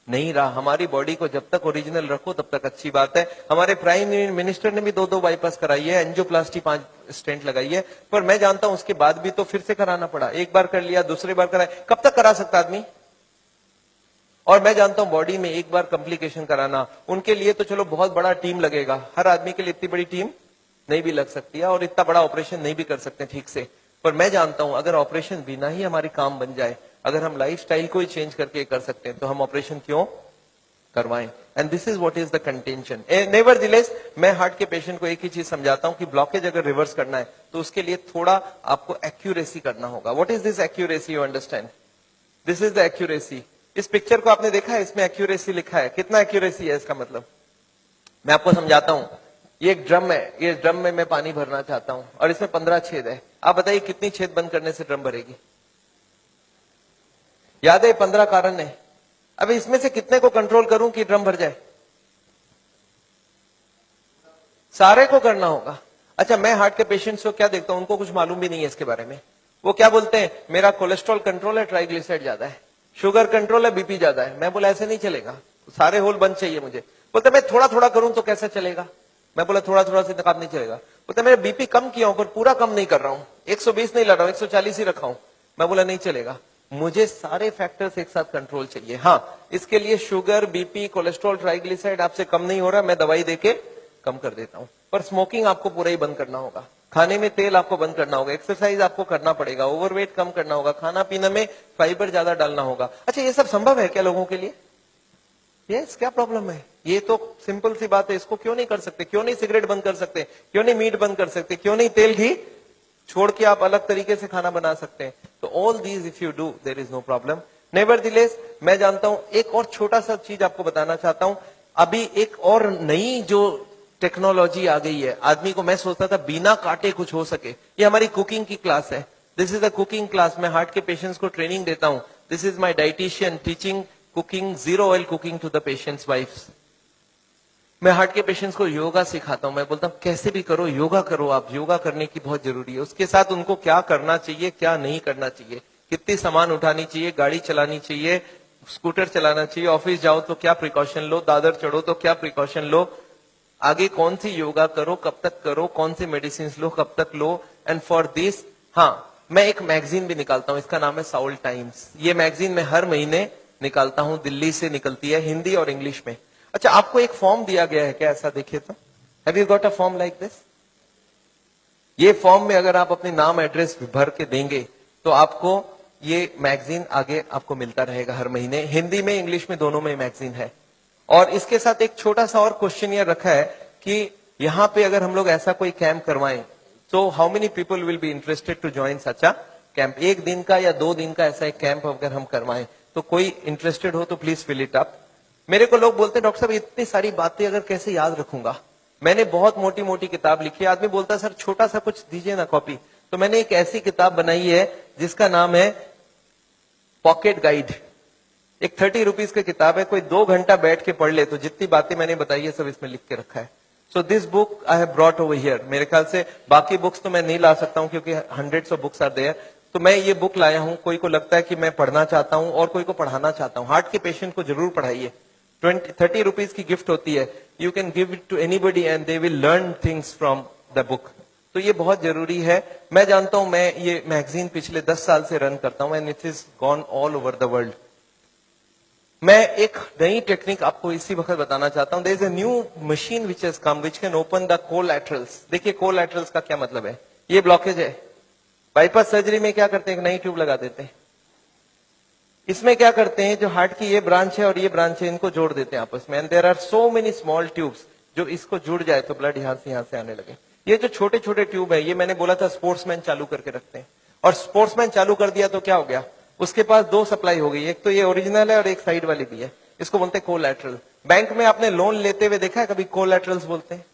नहीं रहा। हमारी बॉडी को जब तक ओरिजिनल रखो तब तक अच्छी बात है। हमारे प्राइम मिनिस्टर ने भी 2 बाईपास कराई है, एंजियोप्लास्टी 5 स्टेंट लगाई है, पर मैं जानता हूं उसके बाद भी तो फिर से कराना पड़ा। एक बार कर लिया, दूसरी बार कराया, कब तक करा सकता आदमी? और मैं जानता हूं बॉडी में एक बार कॉम्प्लिकेशन कराना, उनके लिए तो चलो बहुत बड़ा टीम लगेगा। हर आदमी के लिए इतनी बड़ी टीम नहीं भी लग सकती है और इतना बड़ा ऑपरेशन नहीं भी कर सकते ठीक से। पर मैं जानता हूं अगर ऑपरेशन बिना ही हमारी काम बन जाए, अगर हम लाइफस्टाइल को ही चेंज करके कर सकते हैं तो हम ऑपरेशन क्यों करवाएं? And this is what is the contention. Nevertheless मैं हार्ट के पेशेंट को एक ही चीज समझाता हूं कि ब्लॉकेज अगर रिवर्स करना है तो उसके लिए थोड़ा आपको एक्यूरेसी करना होगा। What is this accuracy? You understand? This is the accuracy. इस पिक्चर को आपने देखा है, इसमें एक्यूरेसी लिखा है। कितना एक्यूरेसी है इसका मतलब? मैं आपको समझाता हूं। ये एक ड्रम है, ये ड्रम में मैं पानी भरना चाहता हूं और इसमें 15 छेद है। आप बताइए कितनी छेद बंद करने से ड्रम भरेगी? याद है 15 कारण है। अब इसमें से कितने को कंट्रोल करूं कि ड्रम भर जाए? सारे को करना होगा। अच्छा मैं हार्ट के पेशेंट्स को क्या देखता हूं, उनको कुछ मालूम भी नहीं है इसके बारे में। वो क्या बोलते हैं, मेरा कोलेस्ट्रॉल कंट्रोल है, ट्राइग्लिसराइड ज्यादा है, शुगर कंट्रोल है, बीपी ज्यादा है। मैं बोला ऐसे नहीं चलेगा, सारे होल बंद चाहिए मुझे। बोलते मैं थोड़ा थोड़ा करूं तो कैसे चलेगा? मैं बोला थोड़ा थोड़ा से काम नहीं चलेगा। बोलते मेरा बीपी कम किया हूं पर पूरा कम नहीं कर रहा हूं, 120 नहीं ला रहा हूं, 140 ही रखा हूं। मैं बोला नहीं चलेगा, मुझे सारे फैक्टर्स एक साथ कंट्रोल चाहिए। हाँ इसके लिए शुगर, बीपी, कोलेस्ट्रॉल, ट्राइग्लिसराइड आपसे कम नहीं हो रहा, मैं दवाई देके कम कर देता हूं। पर स्मोकिंग आपको पूरा ही बंद करना होगा, खाने में तेल आपको बंद करना होगा, एक्सरसाइज आपको करना पड़ेगा, ओवरवेट कम करना होगा, खाना पीना में फाइबर ज्यादा डालना होगा। अच्छा ये सब संभव है क्या लोगों के लिए? यस, क्या प्रॉब्लम है? ये तो सिंपल सी बात है, इसको क्यों नहीं कर सकते? क्यों नहीं सिगरेट बंद कर सकते? क्यों नहीं मीट बंद कर सकते? क्यों नहीं तेल घी छोड़ के आप अलग तरीके से खाना बना सकते हैं? तो all these if you do there is no problem. Nevertheless मैं जानता हूं, एक और छोटा सा चीज आपको बताना चाहता हूं। अभी एक और नई जो टेक्नोलॉजी आ गई है, आदमी को मैं सोचता था बिना काटे कुछ हो सके। ये हमारी कुकिंग की क्लास है, this is a cooking class. मैं हार्ट के पेशेंट्स को ट्रेनिंग देता हूं। This is my dietitian teaching cooking, 0 oil cooking to the patients wives. मैं हार्ट के पेशेंट्स को योगा सिखाता हूं। मैं बोलता हूं कैसे भी करो, योगा करो, आप योगा करने की बहुत जरूरी है। उसके साथ उनको क्या करना चाहिए, क्या नहीं करना चाहिए, कितनी सामान उठानी चाहिए, गाड़ी चलानी चाहिए, स्कूटर चलाना चाहिए, ऑफिस जाओ तो क्या प्रिकॉशन लो, दादर चढ़ो तो क्या प्रिकॉशन लो, आगे कौन सी योगा करो, कब तक करो, कौन सी मेडिसिन लो, कब तक लो, एंड फॉर दिस हाँ मैं एक मैगजीन भी निकालता हूं, इसका नाम है साउल टाइम्स। ये मैगजीन मैं हर महीने निकालता हूं, दिल्ली से निकलती है, हिंदी और इंग्लिश में। अच्छा, आपको एक फॉर्म दिया गया है क्या? ऐसा देखिए तो, have you got a form like this? ये फॉर्म में अगर आप अपने नाम एड्रेस भर के देंगे तो आपको ये मैगजीन आगे आपको मिलता रहेगा हर महीने, हिंदी में इंग्लिश में दोनों में मैगजीन है। और इसके साथ एक छोटा सा और क्वेश्चन ये रखा है कि यहाँ पे अगर हम लोग ऐसा कोई कैंप करवाएं तो how many people will be interested to join such a camp? 1 दिन का या 2 दिन का ऐसा एक कैंप अगर हम करवाएं तो कोई इंटरेस्टेड हो तो प्लीज फिल इट अप। मेरे को लोग बोलते हैं डॉक्टर साहब इतनी सारी बातें अगर कैसे याद रखूंगा, मैंने बहुत मोटी मोटी किताब लिखी है। आदमी बोलता है सर छोटा सा कुछ दीजिए ना कॉपी, तो मैंने एक ऐसी किताब बनाई है जिसका नाम है पॉकेट गाइड। एक 30 रुपीज की किताब है, कोई 2 घंटा बैठ के पढ़ ले तो जितनी बातें मैंने बताई है सब इसमें लिख के रखा है। So this book I have brought over here. मेरे ख्याल से बाकी बुक्स तो मैं नहीं ला सकता हूं क्योंकि hundreds of books are there, तो मैं ये बुक लाया हूं। कोई को लगता है कि मैं पढ़ना चाहता हूं और कोई को पढ़ाना चाहता हूं, हार्ट के पेशेंट को जरूर पढ़ाइए। 30 रुपीज की गिफ्ट होती है, you can give it to anybody and they will learn things from the book. तो ये बहुत जरूरी है। मैं जानता हूं, मैं ये मैगजीन पिछले 10 साल से रन करता हूं and it is gone all over the world. मैं एक नई टेक्निक आपको इसी वक्त बताना चाहता हूं। There is a new machine which has come which can open the collaterals. देखिए कोलैटरल्स का क्या मतलब है, ये ब्लॉकेज है। बाईपास सर्जरी में क्या करते हैं, एक नई ट्यूब लगा देते हैं। इसमें क्या करते हैं, जो हार्ट की ये ब्रांच है और ये ब्रांच है, इनको जोड़ देते हैं आपस में, and there are so many small tubes, जो इसको जुड़ जाए तो ब्लड यहां से आने लगे। ये जो छोटे छोटे ट्यूब है, ये मैंने बोला था स्पोर्ट्समैन चालू करके रखते हैं, और स्पोर्ट्समैन चालू कर दिया तो क्या हो गया, उसके पास 2 सप्लाई हो गई, एक तो ये ओरिजिनल है और एक साइड वाली भी है। इसको बोलते हैं कोलैटरल। बैंक में आपने लोन लेते हुए देखा है कभी? कोलैटरल्स बोलते हैं।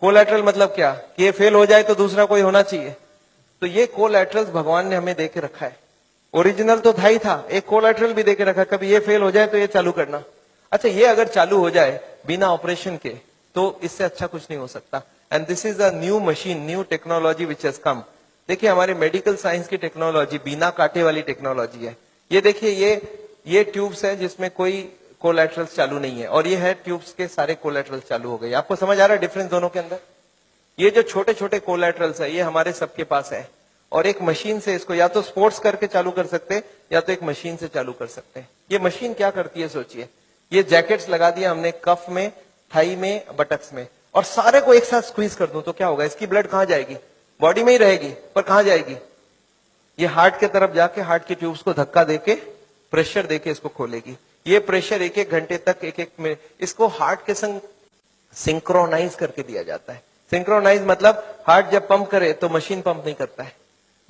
कोलैटरल मतलब क्या, कि ये फेल हो जाए तो दूसरा कोई होना चाहिए। तो ये कोलैटरल्स भगवान ने हमें देके रखा है। ओरिजिनल तो था ही था, एक कोलैटरल भी देके रखा, कभी ये फेल हो जाए तो ये चालू करना। अच्छा, ये अगर चालू हो जाए बिना ऑपरेशन के तो इससे अच्छा कुछ नहीं हो सकता। And this is a new machine, new technology which has कम। देखिए हमारे मेडिकल साइंस की टेक्नोलॉजी बिना कांटे वाली टेक्नोलॉजी है। ये देखिए ये ट्यूब्स है जिसमें कोई कोलैटरल्स चालू नहीं है, और ये है ट्यूब्स के सारे कोलैटरल्स चालू हो गए। आपको समझ आ रहा है डिफरेंस दोनों के अंदर? ये जो छोटे छोटे कोलैटरल्स है ये हमारे सबके पास है, और एक मशीन से इसको या तो स्पोर्ट्स करके चालू कर सकते हैं या तो एक मशीन से चालू कर सकते हैं। ये मशीन क्या करती है सोचिए, ये जैकेट्स लगा दिया हमने कफ में, थाई में, बटक्स में, और सारे को एक साथ स्क्वीज कर दूं तो क्या होगा, इसकी ब्लड कहां जाएगी, बॉडी में ही रहेगी, पर कहां जाएगी, ये हार्ट के तरफ जाके हार्ट की ट्यूब्स को धक्का देके प्रेशर देके इसको खोलेगी। ये प्रेशर 1-1 घंटे तक, 1-1 मिनट, इसको हार्ट के संग सिंक्रोनाइज करके दिया जाता है। सिंक्रोनाइज मतलब हार्ट जब पंप करे तो मशीन पंप नहीं करता है,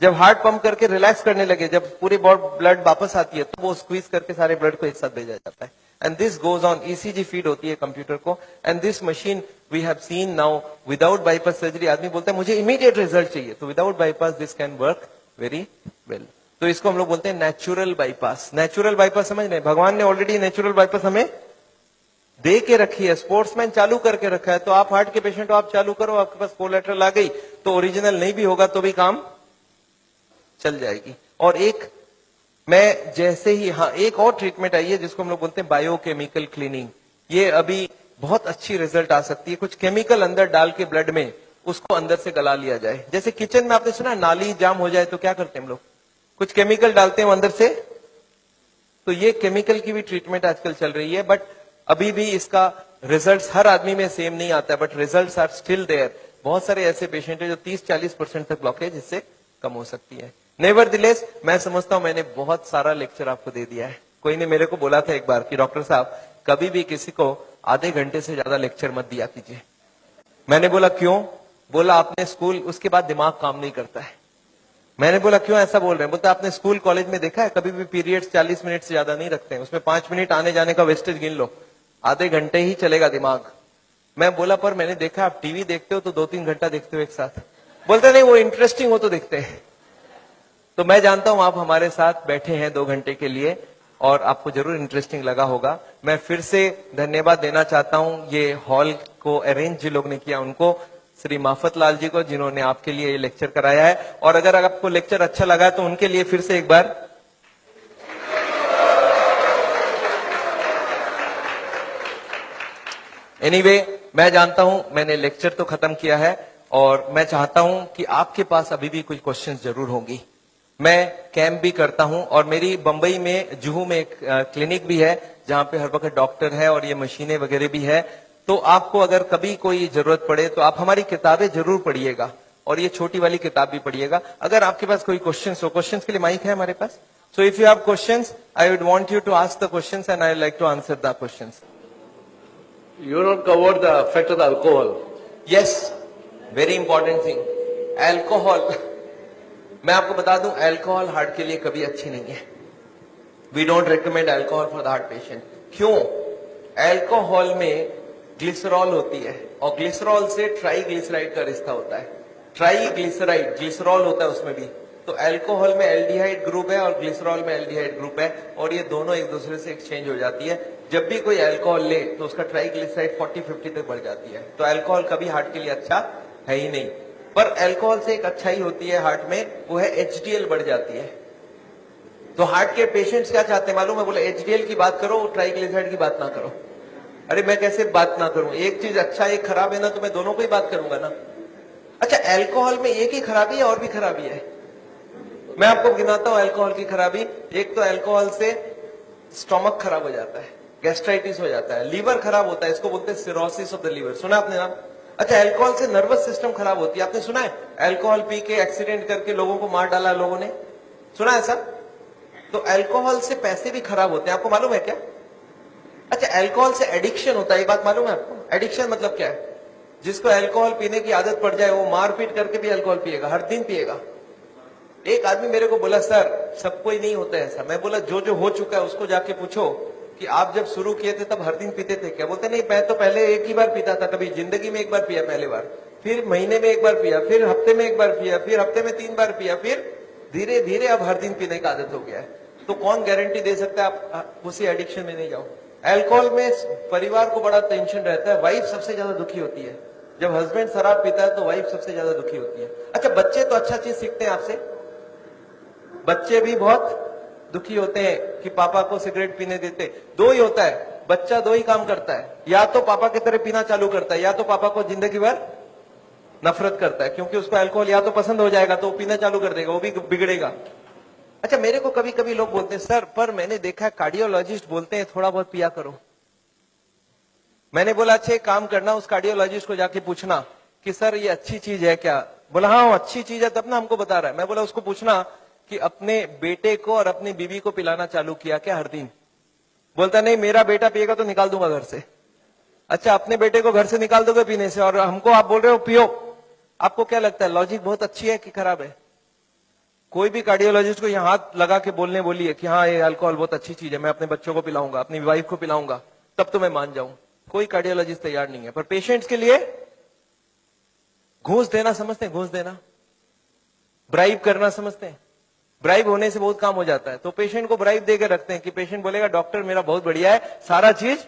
जब हार्ट पंप करके रिलैक्स करने लगे, जब पूरी ब्लड वापस आती है तो वो स्क्वीज करके सारे ब्लड को एक साथ भेजा जाता है। And this goes on, ECG feed होती है कंप्यूटर को, and this machine we have seen now without bypass surgery. आदमी बोलता है मुझे इमीडिएट रिजल्ट चाहिए, तो without bypass this can work very well. तो इसको हम लोग बोलते हैं नेचुरल बाईपास। नेचुरल बाईपास समझ रहे हैं, भगवान ने ऑलरेडी नेचुरल बाईपास हमें दे के रखी है, स्पोर्ट्समैन चालू करके रखा है। तो आप हार्ट के पेशेंट हो, आप चालू करो, आपके पास कोलैटरल आ गई तो ओरिजिनल नहीं भी होगा तो भी काम चल जाएगी। और एक मैं जैसे ही, हाँ एक और ट्रीटमेंट आई है जिसको हम लोग बोलते हैं बायोकेमिकल क्लीनिंग। ये अभी बहुत अच्छी रिजल्ट आ सकती है। कुछ केमिकल अंदर डाल के ब्लड में उसको अंदर से गला लिया जाए। जैसे किचन में आपने सुना नाली जाम हो जाए तो क्या करते हैं हम लोग, कुछ केमिकल डालते हैं अंदर से, तो ये केमिकल की भी ट्रीटमेंट आजकल चल रही है। बट अभी भी इसका रिजल्ट हर आदमी में सेम नहीं आता है, but result are still there. बहुत सारे ऐसे पेशेंट है जो 30-40% तक ब्लॉकेज इससे कम हो सकती है। नेवरदिलेस मैं समझता हूं मैंने बहुत सारा लेक्चर आपको दे दिया है। कोई ने मेरे को बोला था एक बार कि डॉक्टर साहब कभी भी किसी को आधे घंटे से ज्यादा लेक्चर मत दिया कीजिए। मैंने बोला क्यों? बोला आपने स्कूल, उसके बाद दिमाग काम नहीं करता है। मैंने बोला क्यों ऐसा बोल रहे हैं? बोलता आपने स्कूल कॉलेज में देखा है कभी भी पीरियड्स 40 मिनट से ज्यादा नहीं रखते हैं, उसमें 5 मिनट आने जाने का वेस्टेज गिन लो, आधे घंटे ही चलेगा दिमाग। मैं बोला पर मैंने देखा आप टीवी देखते हो तो 2-3 घंटा देखते हो एक साथ। बोलते नहीं वो इंटरेस्टिंग हो तो देखते हैं। तो मैं जानता हूं आप हमारे साथ बैठे हैं 2 घंटे के लिए और आपको जरूर इंटरेस्टिंग लगा होगा। मैं फिर से धन्यवाद देना चाहता हूं ये हॉल को अरेंज जिन लोग ने किया उनको, श्री माफत लाल जी को जिन्होंने आपके लिए ये लेक्चर कराया है। और अगर आपको लेक्चर अच्छा लगा तो उनके लिए फिर से एक बार एनीवे मैं जानता हूं मैंने लेक्चर तो खत्म किया है और मैं चाहता हूं कि आपके पास अभी भी कुछ क्वेश्चंस जरूर होंगी। मैं कैंप भी करता हूं और मेरी बंबई में जुहू में एक क्लिनिक भी है जहां पे हर वक्त डॉक्टर है और ये मशीनें वगैरह भी है। तो आपको अगर कभी कोई जरूरत पड़े तो आप हमारी किताबें जरूर पढ़िएगा और ये छोटी वाली किताब भी पढ़िएगा। अगर आपके पास कोई क्वेश्चंस हो, क्वेश्चंस के लिए माइक है हमारे पास। So if you have questions I would want you to ask the questions and I like to answer the questions. You not covered the effect of the alcohol. Yes, very important thing, alcohol. मैं आपको बता दूं alcohol heart के लिए कभी अच्छी नहीं है। We don't recommend alcohol for the heart patient. क्यों? एल्कोहल में ग्लिसरॉल होती है और ग्लिसरॉल से ट्राईग्लिसराइड का रिश्ता होता है। ट्राईग्लिसराइड, ग्लिसरॉल होता है उसमें भी। तो एल्कोहल में एल्डिहाइड ग्रुप है और ग्लिसरॉल में एल्डिहाइड ग्रुप है और ये दोनों एक दूसरे से एक्सचेंज हो जाती है। जब भी कोई अल्कोहल ले तो उसका ट्राईग्लिसराइड 40-50 तक बढ़ जाती है। तो अल्कोहल कभी हार्ट के लिए अच्छा है ही नहीं। पर अल्कोहल से एक अच्छाई होती है हार्ट में, वो है एचडीएल बढ़ जाती है। तो हार्ट के पेशेंट्स क्या चाहते हैं मालूम है? बोले एचडीएल की बात करो, ट्राईग्लिसराइड की बात ना करो। अरे मैं कैसे बात ना करूं? एक चीज अच्छा एक खराब है ना, तो मैं दोनों को ही बात करूंगा ना। अच्छा, अल्कोहल में एक ही खराबी है और भी खराबी है। मैं आपको गिनाता हूं अल्कोहल की खराबी। एक तो अल्कोहल से स्टोमक खराब हो जाता है, गैस्ट्राइटिस हो जाता है, लीवर खराब होता है, इसको बोलते हैं सिरोसिस ऑफ द लीवर। सुना आपने नाम? अच्छा, अल्कोहल से नर्वस सिस्टम खराब होती है। आपने सुना है अल्कोहल पी के एक्सीडेंट करके लोगों को मार डाला लोगों ने? सुना है सर? तो अल्कोहल से पैसे भी खराब होते हैं, आपको मालूम है क्या? अच्छा, अल्कोहल से एडिक्शन होता है, ये बात मालूम है आपको? एडिक्शन मतलब क्या है? जिसको अल्कोहल पीने की आदत पड़ जाए वो मारपीट करके भी अल्कोहल पिएगा, हर दिन पिएगा। एक आदमी मेरे को बोला सर सबको ही नहीं होता है ऐसा। मैं बोला जो जो हो चुका है उसको जाके पूछो कि आप जब शुरू किए थे तब हर दिन पीते थे क्या? बोलते नहीं, मैं तो पहले एक ही बार पीता था, कभी जिंदगी में एक बार पिया पहले बार, फिर महीने में एक बार पिया, फिर हफ्ते में एक बार पिया, फिर हफ्ते में 3 बार पिया, फिर धीरे धीरे अब हर दिन पीने की आदत हो गया है। तो कौन गारंटी दे सकता है आप उसी एडिक्शन में नहीं जाओ? अल्कोहल में परिवार को बड़ा टेंशन रहता है, वाइफ सबसे ज्यादा दुखी होती है। जब हस्बैंड शराब पीता है तो वाइफ सबसे ज्यादा दुखी होती है। अच्छा, बच्चे तो अच्छा चीज सीखते हैं आपसे, बच्चे भी बहुत दुखी होते हैं कि पापा को सिगरेट पीने देते। दो ही होता है, बच्चा दो ही काम करता है, या तो पापा की तरह पीना चालू करता है या तो पापा को जिंदगी भर नफरत करता है, क्योंकि उसको अल्कोहल या तो पसंद हो जाएगा तो वो पीना चालू कर देगा, वो भी बिगड़ेगा। अच्छा, मेरे को कभी कभी लोग बोलते हैं सर पर मैंने देखा है कार्डियोलॉजिस्ट बोलते हैं थोड़ा बहुत पिया करो। मैंने बोला अच्छा एक काम करना, उस कार्डियोलॉजिस्ट को जाके पूछना कि सर ये अच्छी चीज है क्या? बोला हाँ अच्छी चीज है तब ना हमको बता रहा है। मैं बोला उसको पूछना कि अपने बेटे को और अपनी बीवी को पिलाना चालू किया क्या हर दिन? बोलता नहीं, मेरा बेटा पिएगा तो निकाल दूंगा घर से। अच्छा, अपने बेटे को घर से निकाल दोगे पीने से और हमको आप बोल रहे हो पियो? आपको क्या लगता है लॉजिक बहुत अच्छी है कि खराब है? कोई भी कार्डियोलॉजिस्ट को यहाँ हाथ लगा के बोलने बोलिए कि हाँ ये अल्कोहल बहुत अच्छी चीज है, मैं अपने बच्चों को पिलाऊंगा, अपनी वाइफ को पिलाऊंगा, तब तो मैं मान जाऊं। कोई कार्डियोलॉजिस्ट तैयार नहीं है। पर पेशेंट्स के लिए घूस देना समझते हैं? घूस देना, ब्राइब करना समझते हैं? ब्राइब होने से बहुत काम हो जाता है। तो पेशेंट को ब्राइब देकर रखते हैं कि पेशेंट बोलेगा डॉक्टर मेरा बहुत बढ़िया है, सारा चीज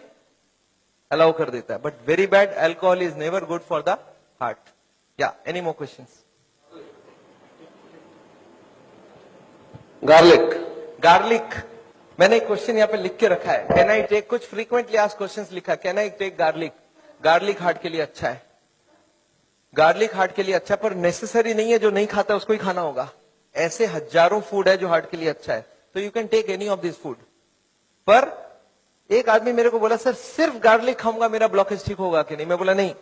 अलाउ कर देता है। But very bad, alcohol is never good for the heart. या any more questions? Garlic. Garlic, मैंने एक क्वेश्चन यहाँ पे लिख के रखा है, कैन आई टेक, कुछ फ्रीक्वेंटली आस्क्ड क्वेश्चंस लिखा, can I take garlic? Garlic heart के लिए अच्छा है, गार्लिक हार्ट के लिए अच्छा, पर नेसेसरी नहीं है जो नहीं खाता उसको ही खाना होगा। ऐसे हजारों फूड है जो हार्ट के लिए अच्छा है, तो you can take any of this food. पर एक आदमी मेरे को बोला सर सिर्फ गार्लिक खाऊंगा मेरा ब्लॉकेज ठीक होगा कि नहीं? मैं बोला नहीं,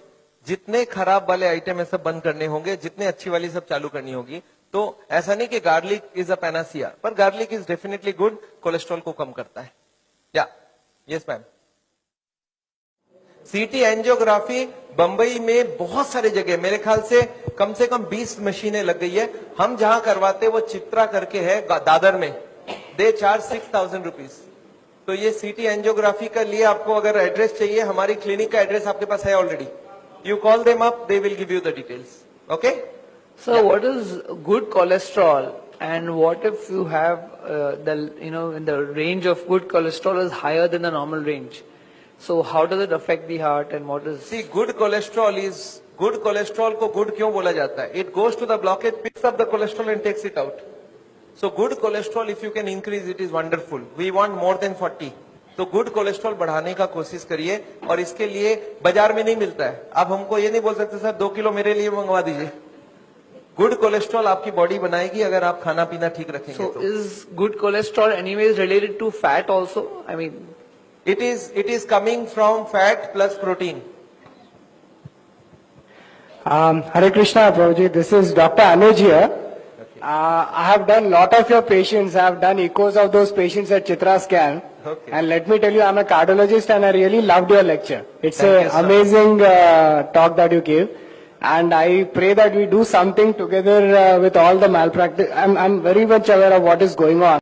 जितने खराब वाले आइटम है सब बंद करने होंगे, जितने अच्छी वाली सब चालू करनी होगी। तो ऐसा नहीं कि गार्लिक इज अ पैनासिया, पर garlic is definitely good, cholesterol को कम करता है। या yes ma'am. CT angiography Bombay में बहुत सारे जगह, मेरे ख्याल से कम 20 मशीनें लग गई है। हम जहां करवाते वो चित्रा करके है दादर में, दे चार्ज 6,000 रुपीज। तो ये सीटी एंजियोग्राफी का लिए आपको अगर एड्रेस चाहिए, हमारी क्लिनिक का एड्रेस आपके पास है already, you call them up, they will give you the details. Okay So what is good cholesterol, and what if you have in the range of good cholesterol is higher than the normal range? So how does it affect the heart, and what is? See, good cholesterol is good. cholesterol को good क्यों बोला जाता है? It goes to the blockage, picks up the cholesterol and takes it out. So good cholesterol if you can increase it is wonderful. We want more than 40. तो good cholesterol बढ़ाने का कोशिश करिए, और इसके लिए बाजार में नहीं मिलता है। आप हमको ये नहीं बोल सकते सर 2 किलो मेरे लिए मंगवा दीजिए। गुड कोलेस्ट्रॉल आपकी बॉडी बनाएगी अगर आप खाना पीना ठीक रखेंगे So तो। is good cholesterol anyways related to fat also? I mean, It is coming from fat plus protein. Hare Krishna, Prabhuji. This is Dr. Anuj here. I have done lot of your patients. I have done echoes of those patients at Chitra Scan. Okay. And let me tell you, I'm a cardiologist and I really loved your lecture. It's Thank you, an sir. amazing talk that you gave. And I pray that we do something together with all the malpractice. I'm very much aware of what is going on.